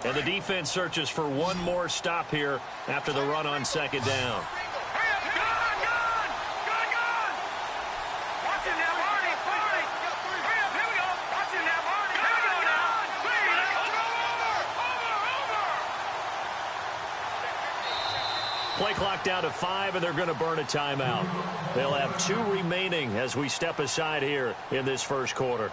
And the defense searches for one more stop here after the run on second down. Play clock down to 5, and they're going to burn a timeout. They'll have 2 remaining as we step aside here in this first quarter.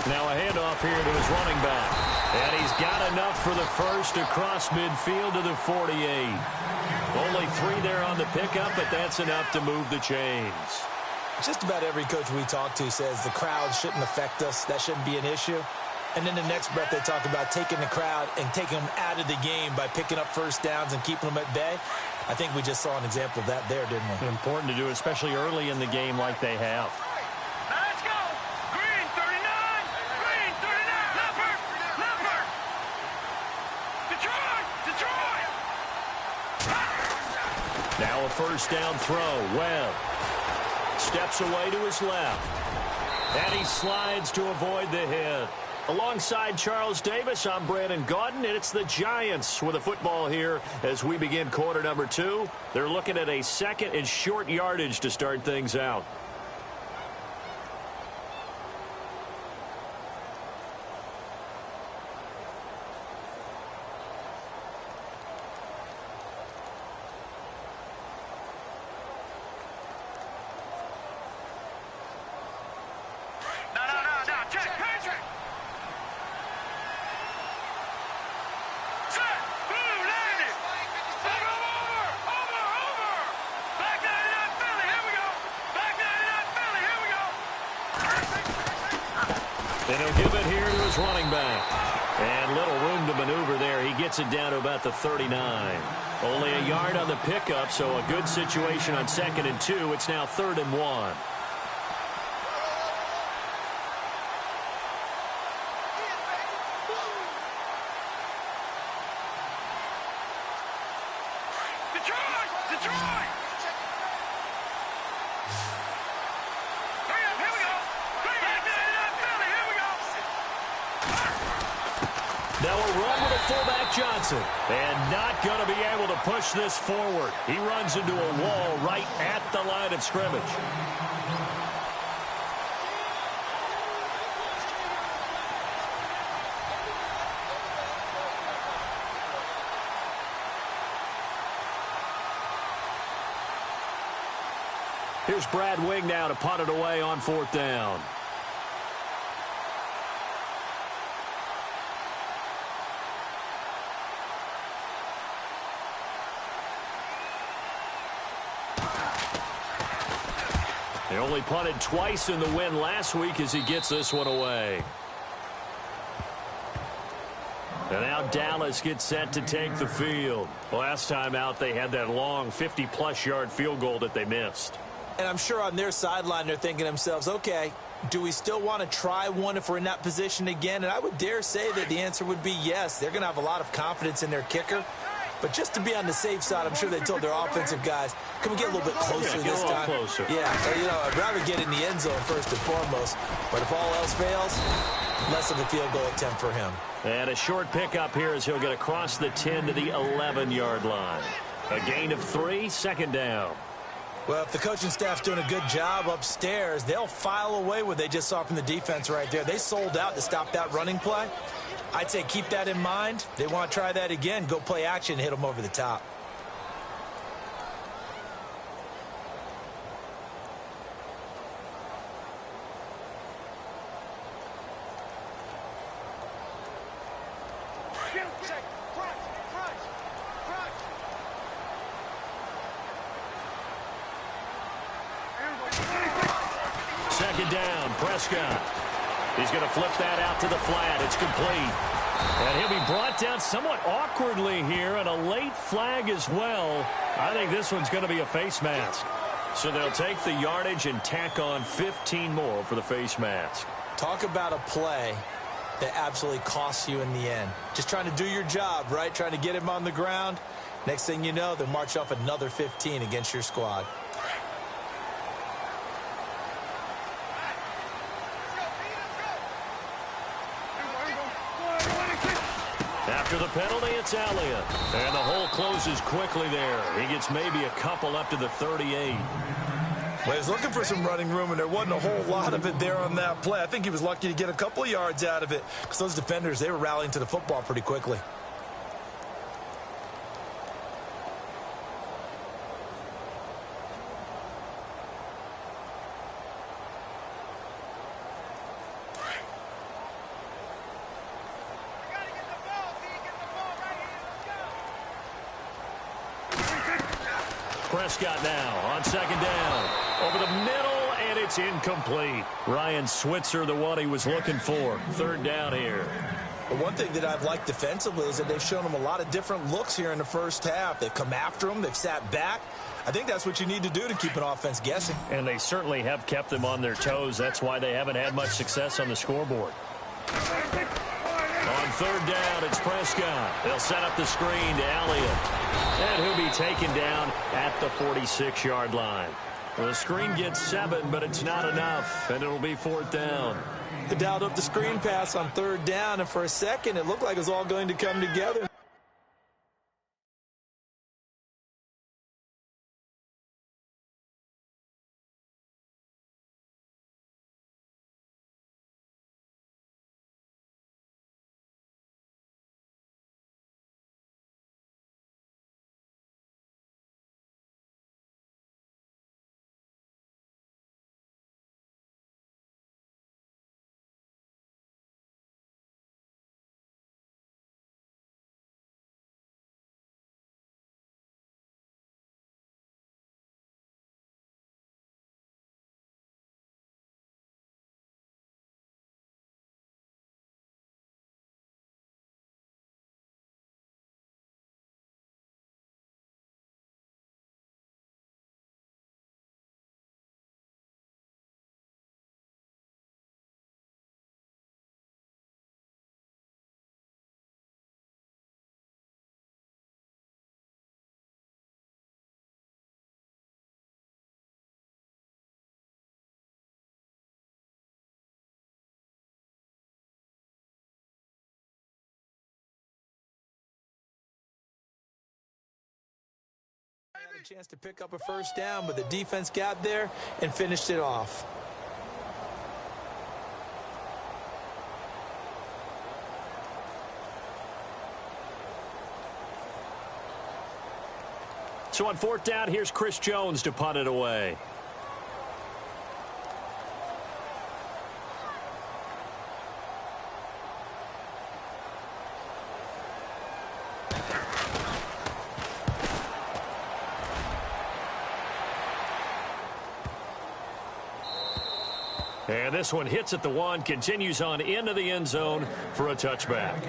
Now a handoff here to his running back. And he's got enough for the first across midfield to the 48. Only 3 there on the pickup, but that's enough to move the chains. Just about every coach we talk to says the crowd shouldn't affect us. That shouldn't be an issue. And then the next breath they talk about taking the crowd and taking them out of the game by picking up first downs and keeping them at bay. I think we just saw an example of that there, didn't we? Important to do, especially early in the game like they have. Now a first down throw. Webb steps away to his left. And he slides to avoid the hit. Alongside Charles Davis, I'm Brandon Gaudin, and it's the Giants with a football here as we begin quarter number 2. They're looking at a second and short yardage to start things out. And he'll give it here to his running back. And little room to maneuver there. He gets it down to about the 39. Only a yard on the pickup, so a good situation on 2nd and 2. It's now 3rd and 1. Now a run with a fullback Johnson. And not going to be able to push this forward. He runs into a wall right at the line of scrimmage. Here's Brad Wing now to punt it away on 4th down. They only punted twice in the win last week as he gets this one away. And now Dallas gets set to take the field. Last time out, they had that long 50-plus yard field goal that they missed. And I'm sure on their sideline they're thinking to themselves, okay, do we still want to try one if we're in that position again? And I would dare say that the answer would be yes. They're going to have a lot of confidence in their kicker. But just to be on the safe side, I'm sure they told their offensive guys, can we get a little bit closer this time? Closer. Yeah, so, you know, I'd rather get in the end zone first and foremost. But if all else fails, less of a field goal attempt for him. And a short pickup here as he'll get across the 10 to the 11-yard line. A gain of 3, 2nd down. Well, if the coaching staff's doing a good job upstairs, they'll file away what they just saw from the defense right there. They sold out to stop that running play. I'd say keep that in mind. They want to try that again. Go play action and hit them over the top. second down. Prescott. He's going to flip that out to the flat. It's complete. And he'll be brought down somewhat awkwardly here, and a late flag as well. I think this one's going to be a face mask. So they'll take the yardage and tack on 15 more for the face mask. Talk about a play that absolutely costs you in the end. Just trying to do your job, right? Trying to get him on the ground. Next thing you know, they'll march off another 15 against your squad. After the penalty, it's Elliott. And the hole closes quickly there. He gets maybe a couple up to the 38. Well, he was looking for some running room, and there wasn't a whole lot of it there on that play. I think he was lucky to get a couple of yards out of it because those defenders, they were rallying to the football pretty quickly. Prescott now on second down. Over the middle, and it's incomplete. Ryan Switzer, the one he was looking for. Third down here. But one thing that I've liked defensively is that they've shown him a lot of different looks here in the first half. They've come after him. They've sat back. I think that's what you need to do to keep an offense guessing. And they certainly have kept them on their toes. That's why they haven't had much success on the scoreboard. On third down, it's Prescott. They'll set up the screen to Elliott. And he'll be taken down at the 46-yard line. Well, the screen gets 7, but it's not enough, and it'll be fourth down. They dialed up the screen pass on third down, and for a second, it looked like it was all going to come together. Had a chance to pick up a first down, but the defense got there and finished it off. So on fourth down, here's Chris Jones to punt it away. And this one hits at the 1, continues on into the end zone for a touchback.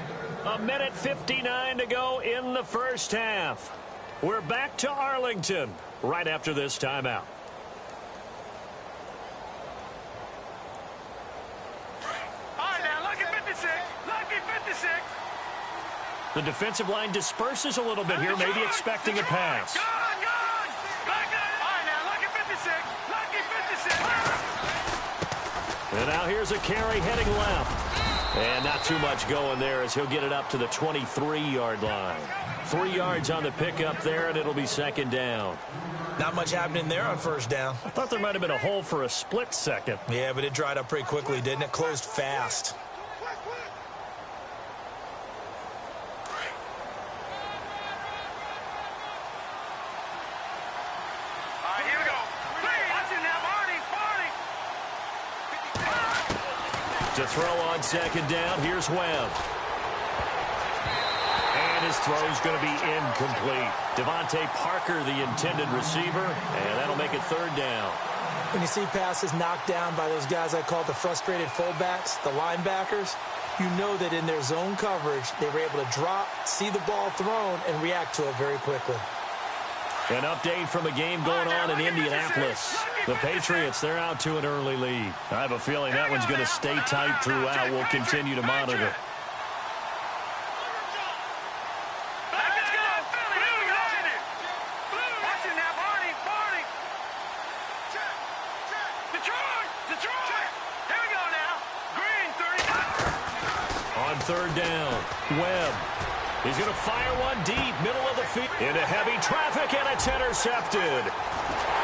1:59 to go in the first half. We're back to Arlington right after this timeout. All right, now, lucky 56. Lucky 56. The defensive line disperses a little bit here, maybe expecting a pass. Good. Back up. All right, now, lucky 56. Lucky 56. And now here's a carry heading left. And not too much going there as he'll get it up to the 23-yard line. 3 yards on the pickup there, and it'll be second down. Not much happening there on first down. I thought there might have been a hole for a split second. Yeah, but it dried up pretty quickly, didn't it? Closed fast. All right, here we go. Watch it now, Barney. To throw on second down, here's Webb. And his throw is going to be incomplete. Devontae Parker, the intended receiver, and that'll make it third down. When you see passes knocked down by those guys I call the frustrated fullbacks, the linebackers, you know that in their zone coverage, they were able to drop, see the ball thrown, and react to it very quickly. An update from a game going on in Indianapolis. The Patriots, they're out to an early lead. I have a feeling that one's going to stay tight throughout. We'll continue to monitor. Third down. Webb. He's going to fire one deep, middle of the field. Into heavy traffic, and it's intercepted.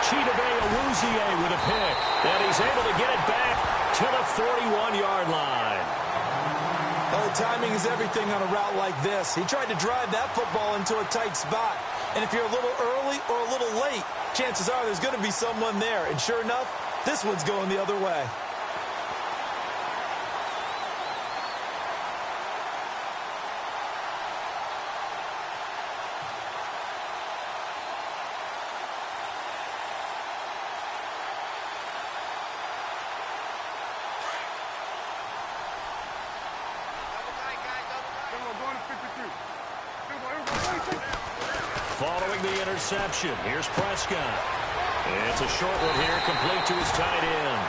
Chidobe Awuzie with a pick. And he's able to get it back to the 41-yard line. Oh, timing is everything on a route like this. He tried to drive that football into a tight spot. And if you're a little early or a little late, chances are there's going to be someone there. And sure enough, this one's going the other way. Following the interception, here's Prescott. It's a short one here, complete to his tight end.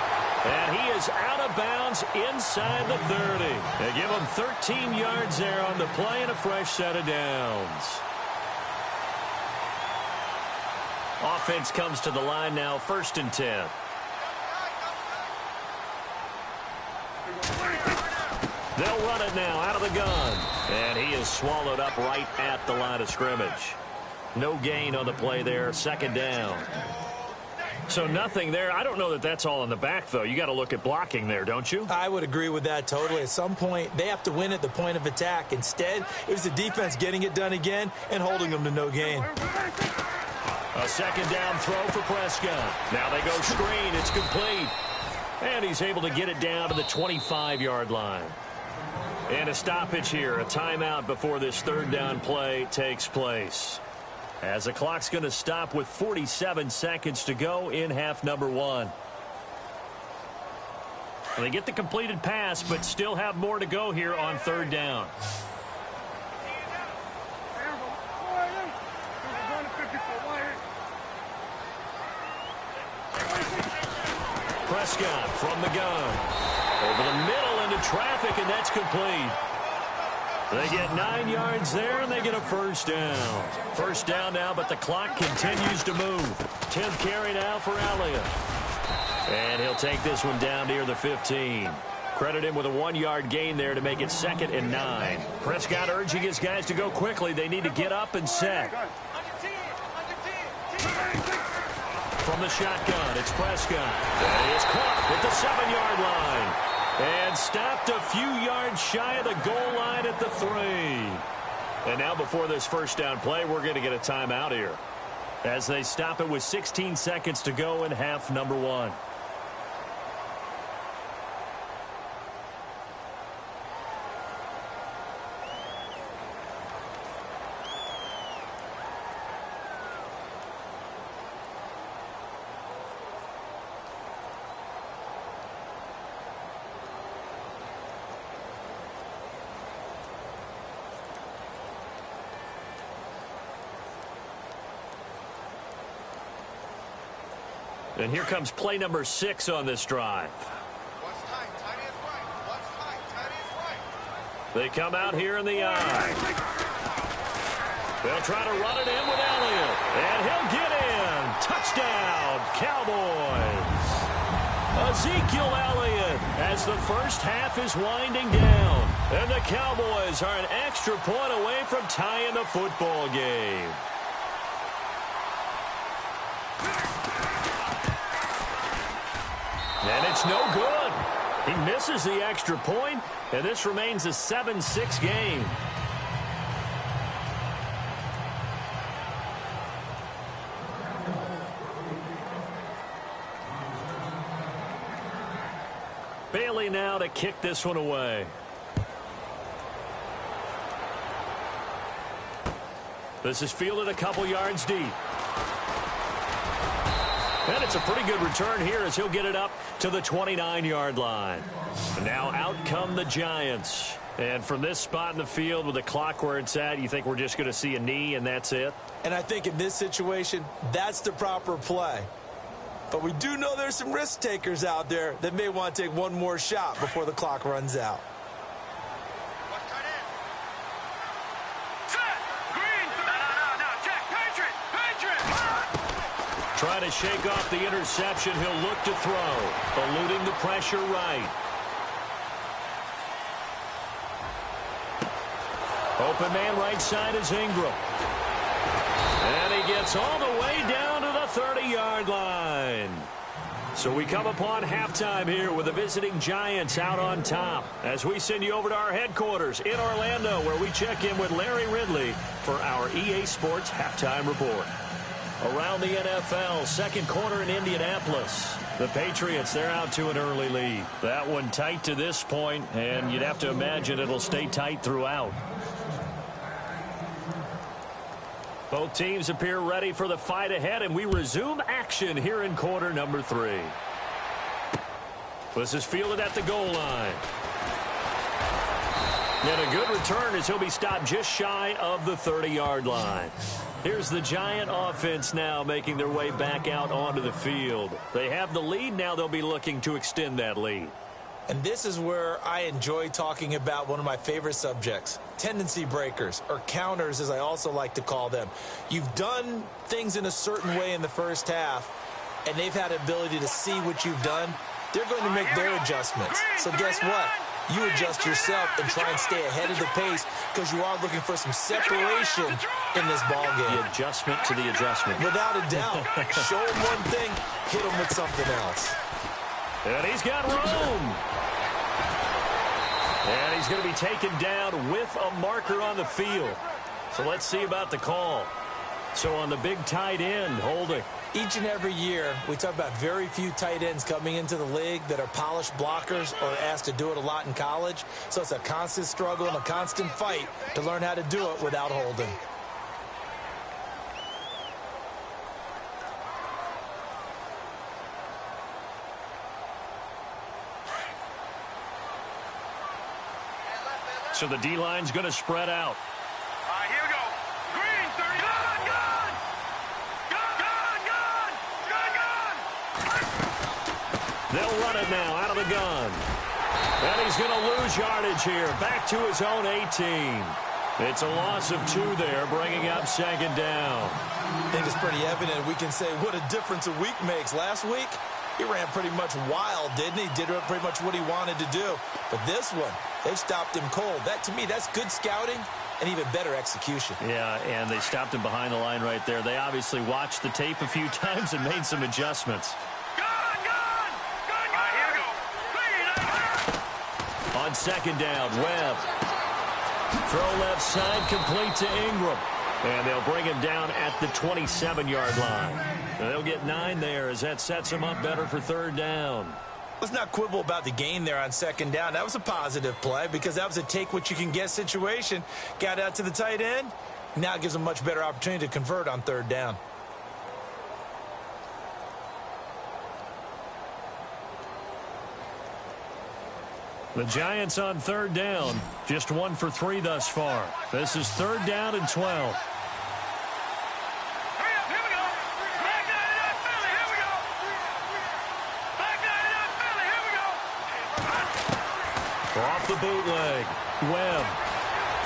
And he is out of bounds inside the 30. They give him 13 yards there on the play and a fresh set of downs. Offense comes to the line now, 1st and 10. They'll run it now out of the gun. And he is swallowed up right at the line of scrimmage. No gain on the play there, 2nd down. So nothing there. I don't know that that's all in the back, though. You got to look at blocking there, don't you? I would agree with that totally. At some point, they have to win at the point of attack. Instead, it was the defense getting it done again and holding them to no gain. A 2nd down throw for Prescott. Now they go screen. It's complete. And he's able to get it down to the 25-yard line. And a stoppage here, a timeout before this 3rd down play takes place. As the clock's going to stop with 47 seconds to go in half number 1. They get the completed pass, but still have more to go here on 3rd down. Prescott from the gun. Over the middle into traffic, and that's complete. They get 9 yards there, and they get a 1st down. 1st down now, but the clock continues to move. 10th carry now for Elliott. And he'll take this one down near the 15. Credit him with a 1-yard gain there to make it 2nd and 9. Prescott urging his guys to go quickly. They need to get up and set. From the shotgun, it's Prescott. And he is caught at the 7-yard line. And stopped a few yards shy of the goal line at the 3. And now before this 1st down play, we're going to get a timeout here, as they stop it with 16 seconds to go in half number 1. And here comes play number 6 on this drive. They come out here in the eye. They'll try to run it in with Elliott. And he'll get in. Touchdown, Cowboys. Ezekiel Elliott as the first half is winding down. And the Cowboys are an extra point away from tying the football game. And it's no good. He misses the extra point, and this remains a 7-6 game. Bailey now to kick this one away. This is fielded a couple yards deep. And it's a pretty good return here as he'll get it up to the 29-yard line. And now out come the Giants. And from this spot in the field with the clock where it's at, you think we're just going to see a knee and that's it? And I think in this situation, that's the proper play. But we do know there's some risk takers out there that may want to take one more shot before the clock runs out. Trying to shake off the interception. He'll look to throw. Eluding the pressure right. Open man right side is Ingram. And he gets all the way down to the 30-yard line. So we come upon halftime here with the visiting Giants out on top as we send you over to our headquarters in Orlando where we check in with Larry Ridley for our EA Sports Halftime Report. Around the NFL, second quarter in Indianapolis. The Patriots, they're out to an early lead. That one tight to this point, and you'd have to imagine it'll stay tight throughout. Both teams appear ready for the fight ahead, and we resume action here in quarter number 3. This is fielded at the goal line. And a good return as he'll be stopped just shy of the 30-yard line. Here's the Giant offense now making their way back out onto the field. They have the lead. Now they'll be looking to extend that lead. And this is where I enjoy talking about one of my favorite subjects, tendency breakers, or counters as I also like to call them. You've done things in a certain way in the first half, and they've had the ability to see what you've done. They're going to make their adjustments. So guess what? You adjust yourself and try and stay ahead of the pace because you are looking for some separation in this ball game. The adjustment to the adjustment. Without a doubt. Show him one thing, hit him with something else. And he's got room. And he's going to be taken down with a marker on the field. So let's see about the call. So on the big tight end, holding. Each and every year, we talk about very few tight ends coming into the league that are polished blockers or asked to do it a lot in college. So it's a constant struggle and a constant fight to learn how to do it without holding. So the D-line's going to spread out. All right, here we go. Green, 30. Gun. They'll run it now out of the gun. And he's going to lose yardage here. Back to his own 18. It's a loss of 2 there, bringing up second down. I think it's pretty evident. We can say what a difference a week makes. Last week, he ran pretty much wild, didn't he? Did pretty much what he wanted to do. But this one, they've stopped him cold. That, to me, that's good scouting and even better execution. Yeah, and they stopped him behind the line right there. They obviously watched the tape a few times and made some adjustments. On second down, Webb. Throw left side, complete to Ingram. And they'll bring him down at the 27-yard line. And they'll get 9 there as that sets him up better for third down. Let's not quibble about the gain there on second down. That was a positive play because that was a take-what-you-can-get situation. Got out to the tight end. Now it gives them a much better opportunity to convert on third down. The Giants on third down. Just 1 for 3 thus far. This is third down and 12. Off the bootleg. Webb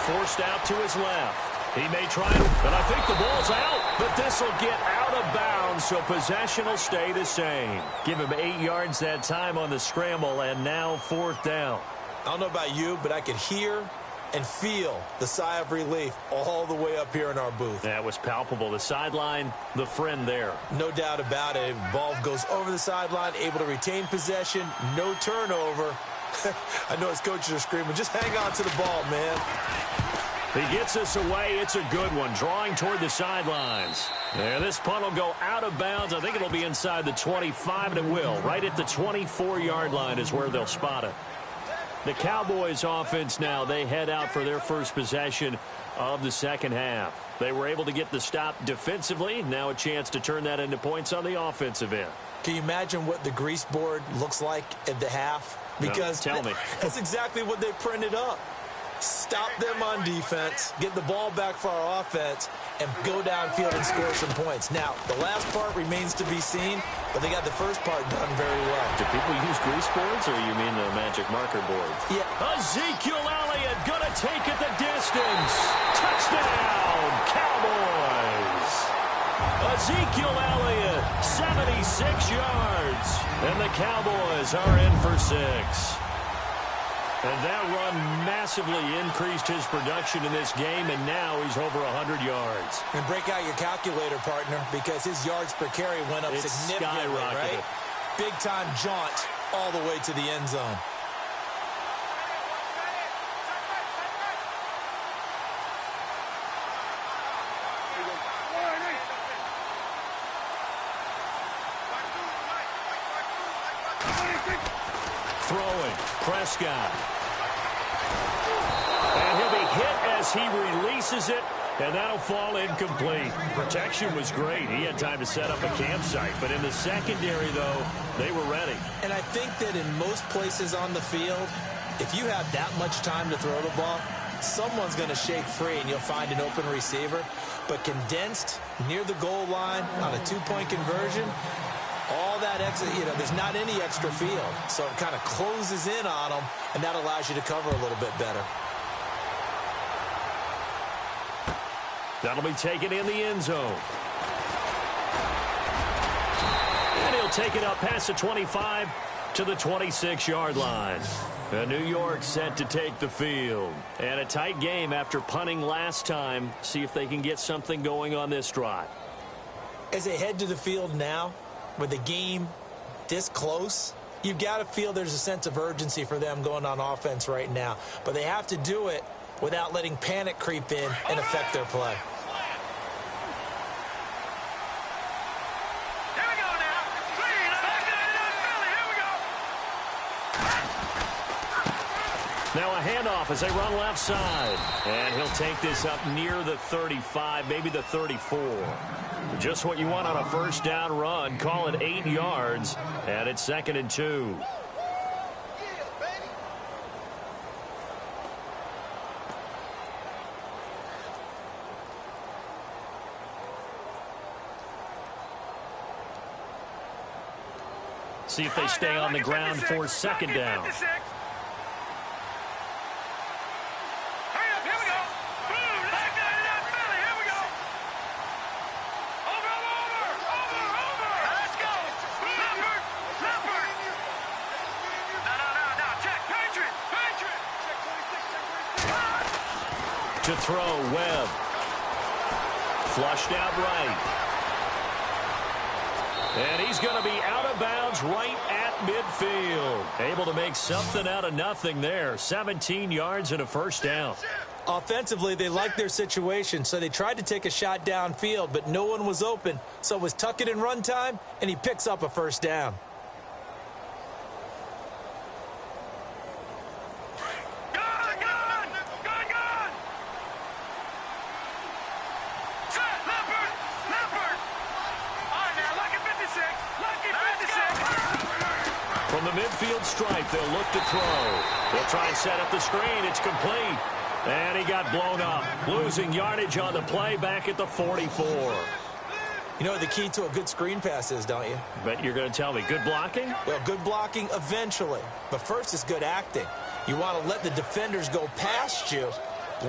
forced out to his left. He may try to, but I think the ball's out. But this will get out of bounds, so possession will stay the same. Give him 8 yards that time on the scramble, and now fourth down. I don't know about you, but I could hear and feel the sigh of relief all the way up here in our booth. That was palpable. The sideline, the friend there. No doubt about it. Ball goes over the sideline, able to retain possession, no turnover. I know his coaches are screaming, just hang on to the ball, man. He gets us away. It's a good one, drawing toward the sidelines. And this punt will go out of bounds. I think it'll be inside the 25, and it will. Right at the 24-yard line is where they'll spot it. The Cowboys offense now, they head out for their first possession of the second half. They were able to get the stop defensively. Now a chance to turn that into points on the offensive end. Can you imagine what the grease board looks like at the half? Because no, tell me. That's exactly what they printed up. Stop them on defense, get the ball back for our offense, and go downfield and score some points. Now, the last part remains to be seen, but they got the first part done very well. Do people use grease boards, or you mean the magic marker boards? Yeah. Ezekiel Elliott gonna take it the distance. Touchdown, Cowboys. Ezekiel Elliott, 76 yards. And the Cowboys are in for 6. And that run massively increased his production in this game, and now he's over 100 yards. And break out your calculator, partner, because his yards per carry went up significantly, right? Big-time jaunt all the way to the end zone. Throwing, Prescott. And he'll be hit as he releases it, and that'll fall incomplete. Protection was great. He had time to set up a campsite, but in the secondary, though, they were ready. And I think that in most places on the field, if you have that much time to throw the ball, someone's going to shake free and you'll find an open receiver. But condensed near the goal line on a two-point conversion, all that extra, there's not any extra field. So it kind of closes in on them, and that allows you to cover a little bit better. That'll be taken in the end zone. And he'll take it up past the 25 to the 26-yard line. New York set to take the field. And a tight game after punting last time. See if they can get something going on this drive. As they head to the field now, with the game this close, you've got to feel there's a sense of urgency for them going on offense right now. But they have to do it without letting panic creep in and affect their play. Here we go now. Back to Philly. Here we go. Now a handoff as they run left side. And he'll take this up near the 35, maybe the 34. Just what you want on a first down run. Call it 8 yards. And it's 2nd and 2. See if they stay on the ground for 2nd down. To throw, Webb. Flushed out right. And he's going to be out of bounds right at midfield. Able to make something out of nothing there. 17 yards and a first down. Offensively, they liked their situation, so they tried to take a shot downfield, but no one was open. So it was tuck it in run time, and he picks up a first down. From the midfield stripe, they'll look to throw. They'll try and set up the screen. It's complete. And he got blown up. Losing yardage on the play back at the 44. You know what the key to a good screen pass is, don't you? But you're going to tell me, good blocking? Well, good blocking eventually. But first is good acting. You want to let the defenders go past you,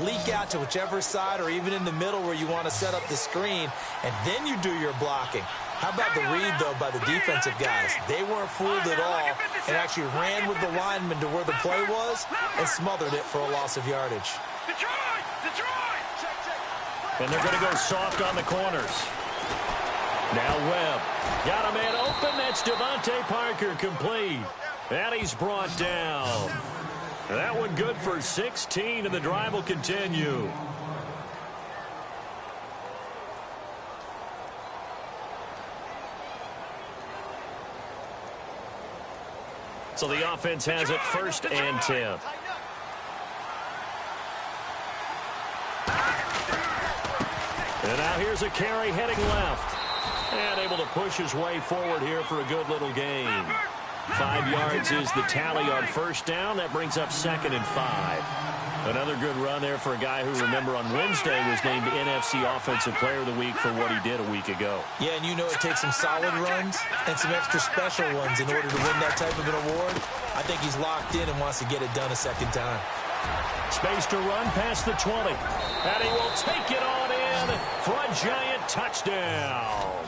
leak out to whichever side or even in the middle where you want to set up the screen, and then you do your blocking. How about the read, though, by the defensive guys? They weren't fooled at all and actually ran with the lineman to where the play was and smothered it for a loss of yardage. And they're going to go soft on the corners. Now Webb. Got a man open. That's Devontae Parker complete. And he's brought down. That one good for 16, and the drive will continue. So the offense has it 1st and 10. And now here's a carry heading left. And able to push his way forward here for a good little gain. 5 yards is the tally on 1st down. That brings up 2nd and 5. Another good run there for a guy who, remember, on Wednesday was named NFC Offensive Player of the Week for what he did a week ago. Yeah, and you know it takes some solid runs and some extra special ones in order to win that type of an award. I think he's locked in and wants to get it done a second time. Space to run past the 20. And he will take it on in for a giant touchdown.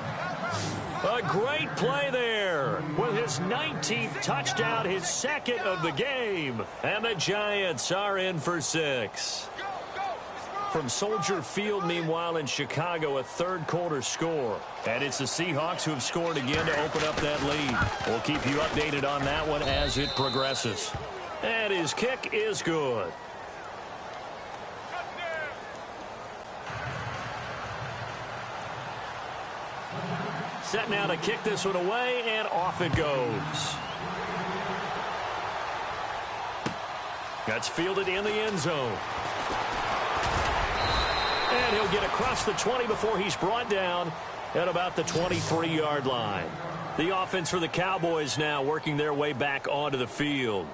A great play there with his 19th touchdown, his 2nd of the game. And the Giants are in for 6. From Soldier Field, meanwhile, in Chicago, a 3rd quarter score. And it's the Seahawks who have scored again to open up that lead. We'll keep you updated on that one as it progresses. And his kick is good. Set now to kick this one away, and off it goes. That's fielded in the end zone. And he'll get across the 20 before he's brought down at about the 23-yard line. The offense for the Cowboys now working their way back onto the field.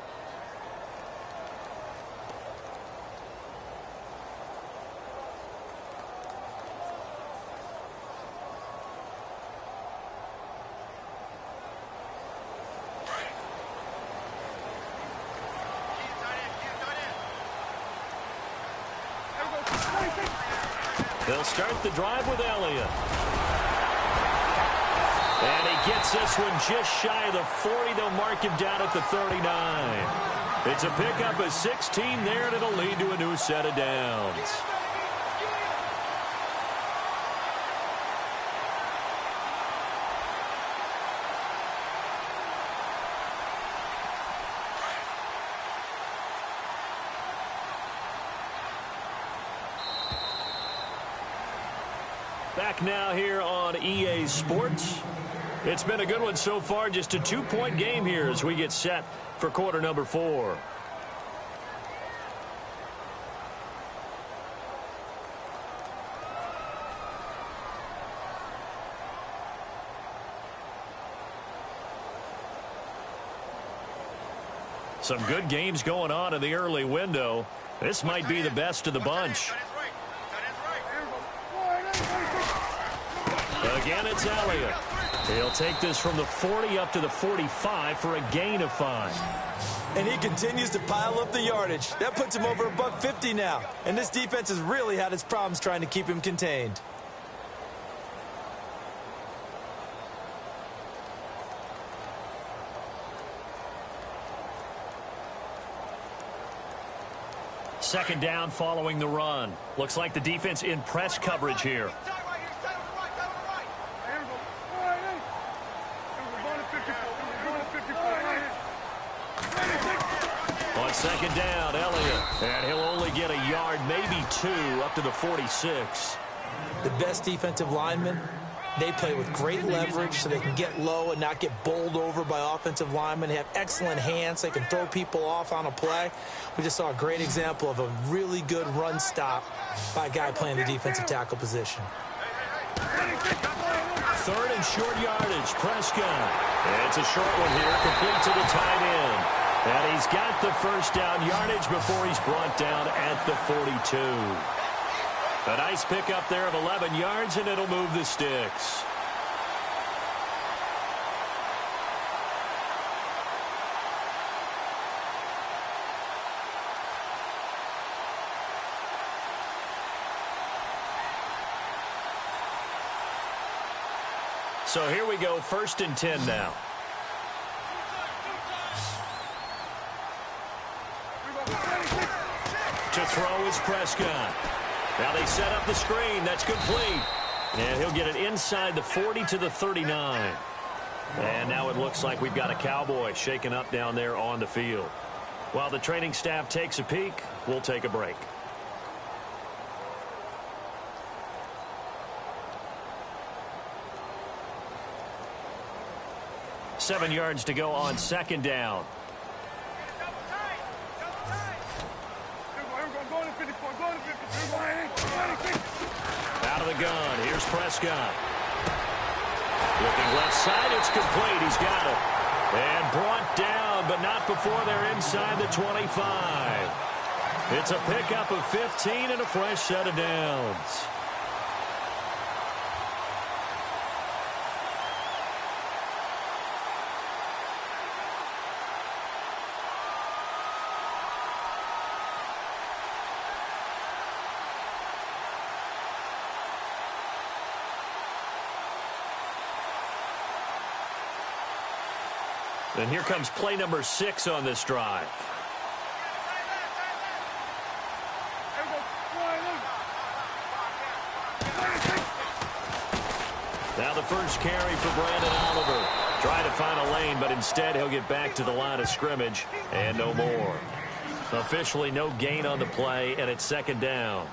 They'll start the drive with Elliott. And he gets this one just shy of the 40. They'll mark him down at the 39. It's a pickup of 16 there, and it'll lead to a new set of downs. Back now here on EA Sports. It's been a good one so far. Just a 2-point game here as we get set for quarter number 4. Some good games going on in the early window. This might be the best of the bunch. Again, it's Elliott. He'll take this from the 40 up to the 45 for a gain of 5. And he continues to pile up the yardage. That puts him over $150 now. And this defense has really had its problems trying to keep him contained. Second down following the run. Looks like the defense in press coverage here. On second down, Elliott. And he'll only get a yard, maybe 2, up to the 46. The best defensive linemen, they play with great leverage so they can get low and not get bowled over by offensive linemen. They have excellent hands. They can throw people off on a play. We just saw a great example of a really good run stop by a guy playing the defensive tackle position. 3rd and short yardage, Prescott. It's a short one here, complete to the tight end. And he's got the first down yardage before he's brought down at the 42. A nice pickup there of 11 yards, and it'll move the sticks. So here we go, 1st and 10 now. To throw is Prescott. Now they set up the screen. That's complete. And he'll get it inside the 40 to the 39. And now it looks like we've got a Cowboy shaken up down there on the field. While the training staff takes a peek, we'll take a break. Seven yards to go on second down. gun. Here's Prescott. Looking left side, it's complete. He's got it. And brought down, but not before they're inside the 25. It's a pickup of 15 and a fresh set of downs. And here comes play number 6 on this drive. Now the first carry for Brandon Oliver. Trying to find a lane, but instead he'll get back to the line of scrimmage and no more. Officially no gain on the play, and it's second down.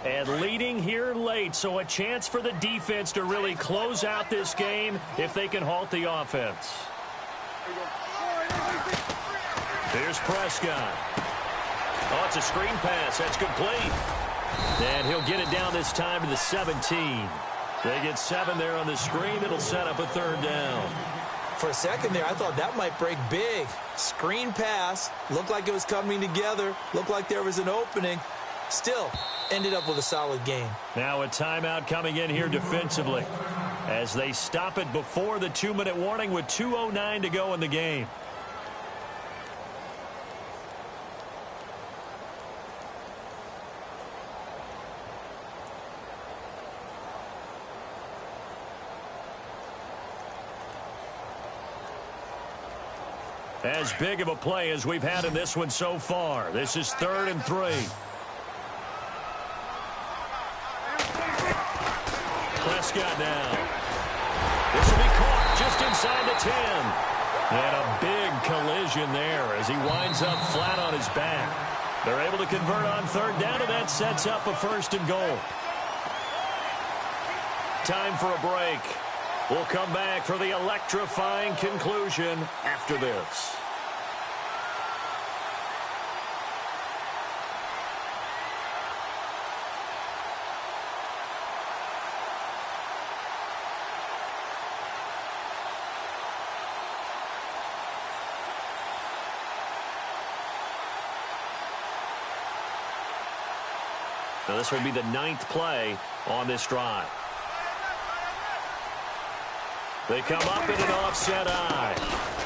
And leading here late, so a chance for the defense to really close out this game if they can halt the offense. Here's Prescott. Oh, it's a screen pass. That's complete. And he'll get it down this time to the 17. They get 7 there on the screen. It'll set up a third down. For a second there, I thought that might break big. Screen pass. Looked like it was coming together. Looked like there was an opening. Still, ended up with a solid game. Now a timeout coming in here defensively as they stop it before the 2-minute warning with 2:09 to go in the game. As big of a play as we've had in this one so far. This is 3rd and 3. Prescott now. This will be caught just inside the 10. And a big collision there as he winds up flat on his back. They're able to convert on 3rd down, and that sets up a 1st and goal. Time for a break. We'll come back for the electrifying conclusion after this. Now this will be the 9th play on this drive. They come up in an offset eye.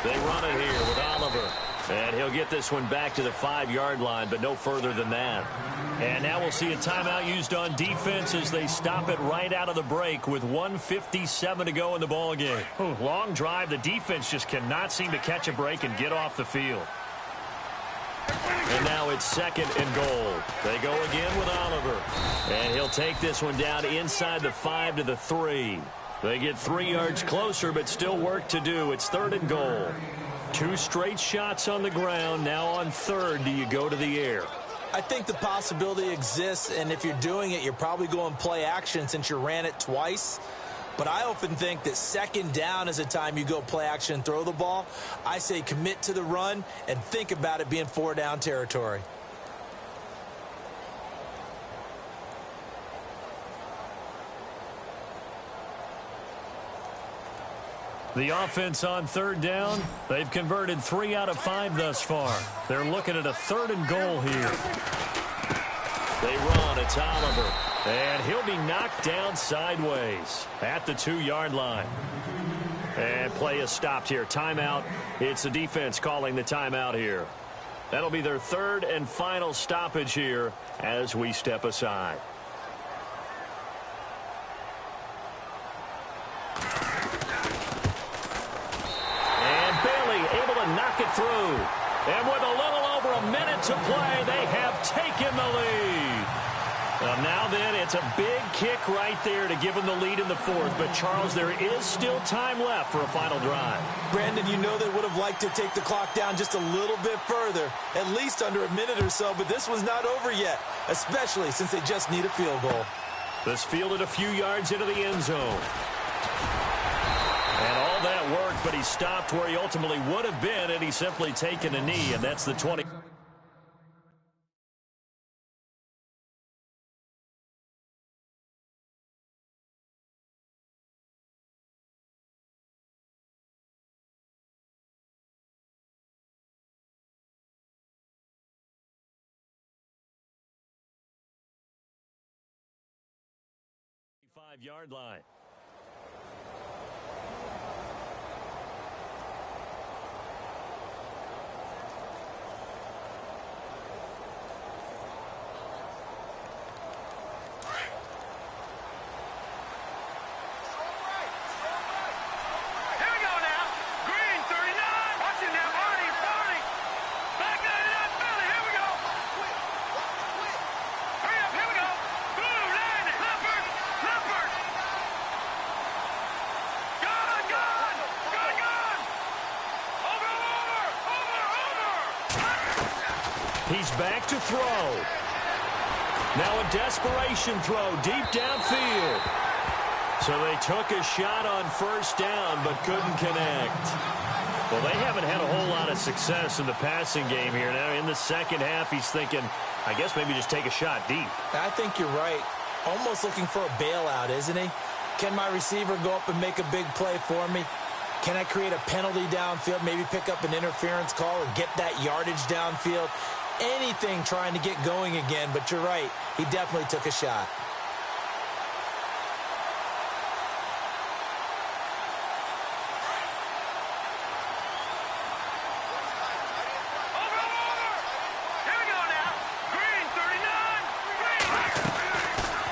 They run it here with Oliver. And he'll get this one back to the 5-yard line, but no further than that. And now we'll see a timeout used on defense as they stop it right out of the break with 1:57 to go in the ballgame. Long drive. The defense just cannot seem to catch a break and get off the field. And now it's 2nd and goal. They go again with Oliver. And he'll take this one down inside the 5 to the 3. They get 3 yards closer, but still work to do. It's 3rd and goal. 2 straight shots on the ground. Now on 3rd, do you go to the air? I think the possibility exists, and if you're doing it, you're probably going play action since you ran it twice. But I often think that 2nd down is a time you go play action and throw the ball. I say commit to the run and think about it being 4-down territory. The offense on 3rd down, they've converted 3 out of 5 thus far. They're looking at a 3rd and goal here. They run. It's Oliver. And he'll be knocked down sideways at the 2-yard line. And play is stopped here. Timeout. It's the defense calling the timeout here. That'll be their 3rd and final stoppage here as we step aside. Knock it through. And with a little over a minute to play, they have taken the lead. Now then, it's a big kick right there to give them the lead in the 4th. But, Charles, there is still time left for a final drive. Brandon, you know they would have liked to take the clock down just a little bit further, at least under a minute or so. But this was not over yet, especially since they just need a field goal. This fielded a few yards into the end zone. And all that worked, but he stopped where he ultimately would have been had he simply taken a knee, and that's the 20. Five-yard line. He's back to throw. Now a desperation throw deep downfield. So they took a shot on first down but couldn't connect. Well, they haven't had a whole lot of success in the passing game here. Now in the second half, he's thinking, I guess maybe just take a shot deep. I think you're right. Almost looking for a bailout, isn't he? Can my receiver go up and make a big play for me? Can I create a penalty downfield, maybe pick up an interference call or get that yardage downfield? Anything trying to get going again, but you're right. He definitely took a shot.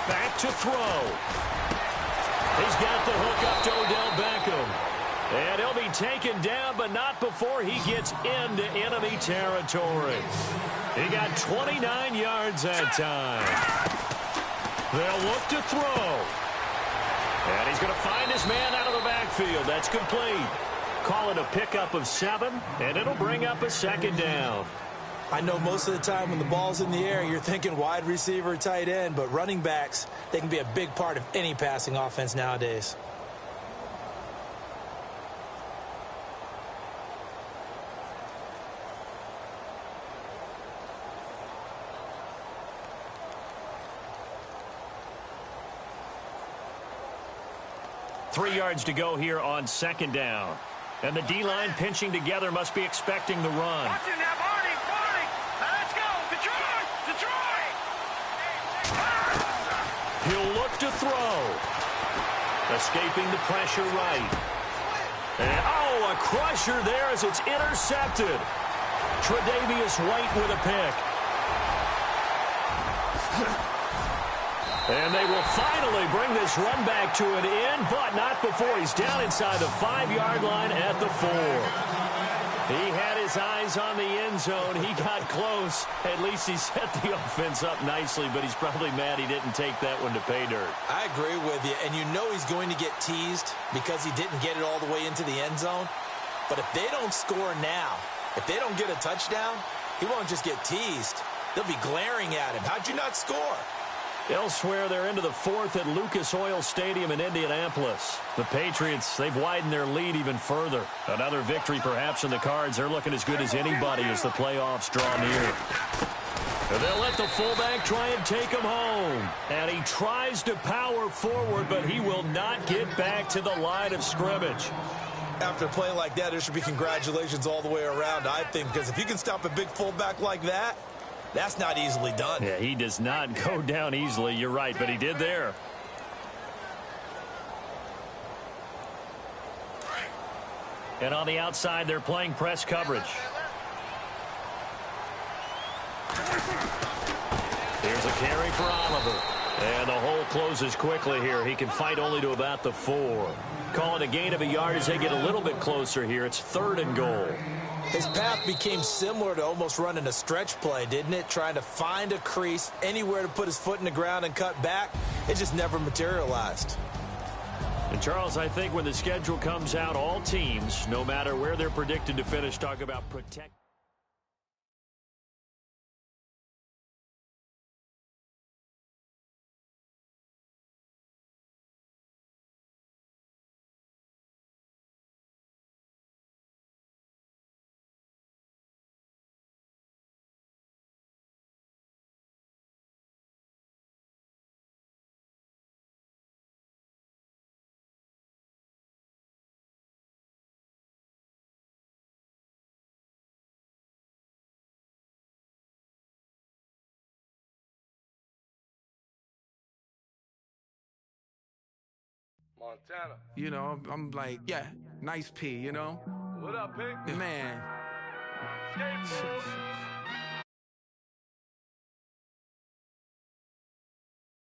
Back to throw. He's got the hook up to Odell Beckham. And he'll be taken down, but not before he gets into enemy territory. He got 29 yards that time. They'll look to throw. And he's going to find his man out of the backfield. That's complete. Call it a pickup of 7, and it'll bring up a second down. I know most of the time when the ball's in the air, you're thinking wide receiver, tight end, but running backs, they can be a big part of any passing offense nowadays. Three yards to go here on second down. And the D-line pinching together must be expecting the run. Watch it now, Barney. Let's go. Detroit. He'll look to throw. Escaping the pressure right. And, oh, a crusher there as it's intercepted. Tre'Davious White with a pick. And they will finally bring this run back to an end, but not before he's down inside the 5-yard line at the 4. He had his eyes on the end zone. He got close. At least he set the offense up nicely, but he's probably mad he didn't take that one to pay dirt. I agree with you, and you know he's going to get teased because he didn't get it all the way into the end zone. But if they don't score now, if they don't get a touchdown, he won't just get teased. They'll be glaring at him. How'd you not score? Elsewhere, they're into the 4th at Lucas Oil Stadium in Indianapolis. The Patriots, they've widened their lead even further. Another victory perhaps in the cards. They're looking as good as anybody as the playoffs draw near. And they'll let the fullback try and take him home. And he tries to power forward, but he will not get back to the line of scrimmage. After a play like that, there should be congratulations all the way around, I think, because if you can stop a big fullback like that, that's not easily done. Yeah, he does not go down easily. You're right, but he did there. And on the outside, they're playing press coverage. Here's a carry for Oliver. And the hole closes quickly here. He can fight only to about the 4. Call it a gain of a yard as they get a little bit closer here. It's 3rd and goal. His path became similar to almost running a stretch play, didn't it? Trying to find a crease, anywhere to put his foot in the ground and cut back. It just never materialized. And, Charles, I think when the schedule comes out, all teams, no matter where they're predicted to finish, talk about protect. Montana. You know, I'm like, yeah, nice P, you know? What up, Pink? Man. Skateboard.